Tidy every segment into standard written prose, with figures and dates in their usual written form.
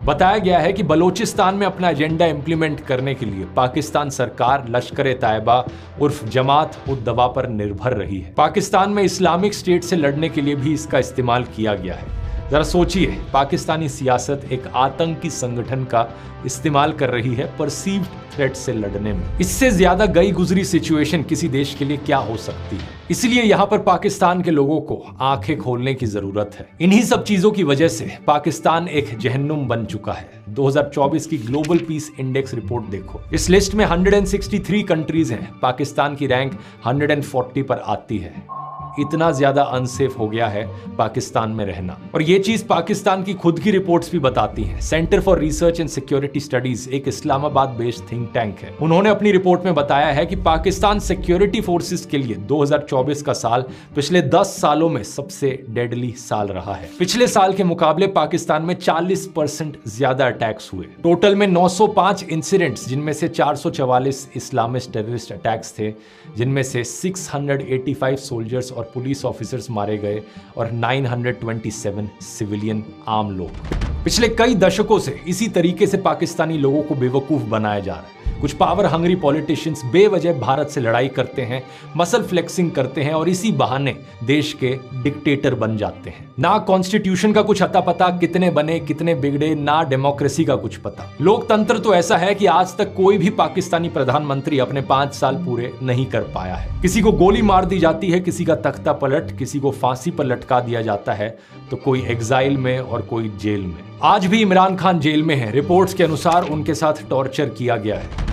बताया गया है कि बलोचिस्तान में अपना एजेंडा इंप्लीमेंट करने के लिए पाकिस्तान सरकार लश्कर-ए-तैयबा उर्फ जमात-उद-दवा पर निर्भर रही है। पाकिस्तान में इस्लामिक स्टेट से लड़ने के लिए भी इसका इस्तेमाल किया गया है। जरा सोचिए, पाकिस्तानी सियासत एक आतंकी संगठन का इस्तेमाल कर रही है परसीव्ड थ्रेट से लड़ने में। इससे ज्यादा गई गुजरी सिचुएशन किसी देश के लिए क्या हो सकती है। इसलिए यहाँ पर पाकिस्तान के लोगों को आंखें खोलने की जरूरत है। इन्हीं सब चीजों की वजह से पाकिस्तान एक जहन्नुम बन चुका है। 2024 की ग्लोबल पीस इंडेक्स रिपोर्ट देखो। इस लिस्ट में 163 कंट्रीज हैं। पाकिस्तान की रैंक 140 पर आती है। इतना ज्यादा अनसेफ हो गया है पाकिस्तान में रहना। और ये चीज पाकिस्तान की खुद की रिपोर्ट्स भी बताती हैं। Centre for research and security studies एक इस्लामाबाद बेस्ड थिंक टैंक है। उन्होंने अपनी रिपोर्ट में बताया है कि पाकिस्तान सिक्योरिटी फोर्सेस के लिए 2024 का साल पिछले 10 सालों में सबसे डेडली साल रहा है। पिछले साल के मुकाबले पाकिस्तान में 40% ज्यादा अटैक्स हुए। टोटल में 905 इंसिडेंट्स, जिनमें से 444 इस्लामिस्ट टेररिस्ट अटैक्स थे, जिनमें से 685 सोल्जर्स और पुलिस ऑफिसर्स मारे गए और 927 सिविलियन आम लोग। पिछले कई दशकों से इसी तरीके से पाकिस्तानी लोगों को बेवकूफ बनाया जा रहा है। कुछ पावर हंग्री पॉलिटिशियंस बेवजह भारत से लड़ाई करते हैं, मसल फ्लेक्सिंग करते हैं और इसी बहाने देश के डिक्टेटर बन जाते हैं। ना कॉन्स्टिट्यूशन का कुछ अता पता, कितने बने कितने बिगड़े, ना डेमोक्रेसी का कुछ पता। लोकतंत्र तो ऐसा है कि आज तक कोई भी पाकिस्तानी प्रधानमंत्री अपने 5 साल पूरे नहीं कर पाया है। किसी को गोली मार दी जाती है, किसी का तख्ता पलट, किसी को फांसी पर लटका दिया जाता है, तो कोई एग्जाइल में और कोई जेल में। आज भी इमरान खान जेल में है। रिपोर्ट्स के अनुसार उनके साथ टॉर्चर किया गया है।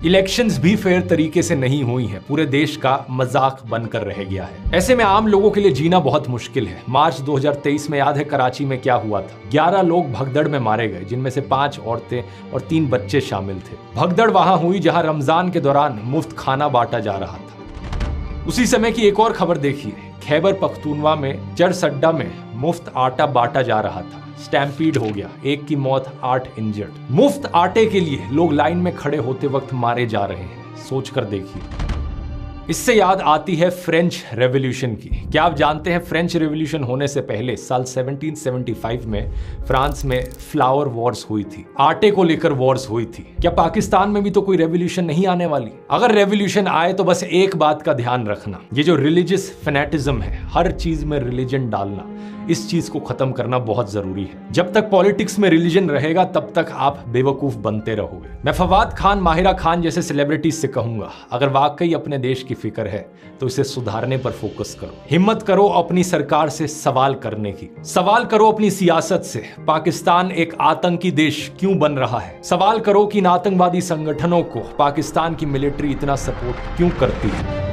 इलेक्शंस भी फेयर तरीके से नहीं हुई हैं, पूरे देश का मजाक बनकर रह गया है। ऐसे में आम लोगों के लिए जीना बहुत मुश्किल है। मार्च 2023 में याद है कराची में क्या हुआ था? 11 लोग भगदड़ में मारे गए, जिनमें से 5 औरतें और 3 बच्चे शामिल थे। भगदड़ वहां हुई जहां रमजान के दौरान मुफ्त खाना बांटा जा रहा था। उसी समय की एक और खबर देखिए, खैबर पख्तूनवा में चरसड्डा में मुफ्त आटा बांटा जा रहा था। स्टैम्पीड हो गया, 1 की मौत, 8 इंजर्ड। मुफ्त आटे के लिए लोग लाइन में खड़े होते वक्त मारे जा रहे हैं। सोचकर देखिए। इससे याद आती है फ्रेंच रेवोल्यूशन की। क्या आप जानते हैं फ्रेंच रेवोल्यूशन होने से पहले साल 1775 में फ्रांस में फ्लावर वॉर्स हुई थी, आटे को लेकर वॉर्स हुई थी। क्या पाकिस्तान में भी तो कोई रेवोल्यूशन नहीं आने वाली? अगर रेवोल्यूशन आए तो बस एक बात का ध्यान रखना, ये जो रिलीजियस फैनेटिज्म है, हर चीज में रिलीजन डालना, इस चीज को खत्म करना बहुत जरूरी है। जब तक पॉलिटिक्स में रिलीजन रहेगा तब तक आप बेवकूफ बनते रहोगे। मैं फवाद खान, माहिरा खान जैसे सेलिब्रिटीज से कहूंगा, अगर वाकई अपने देश की फिक्र है तो इसे सुधारने पर फोकस करो। हिम्मत करो अपनी सरकार से सवाल करने की। सवाल करो अपनी सियासत से, पाकिस्तान एक आतंकी देश क्यों बन रहा है? सवाल करो कि इन आतंकवादी संगठनों को पाकिस्तान की मिलिट्री इतना सपोर्ट क्यों करती है?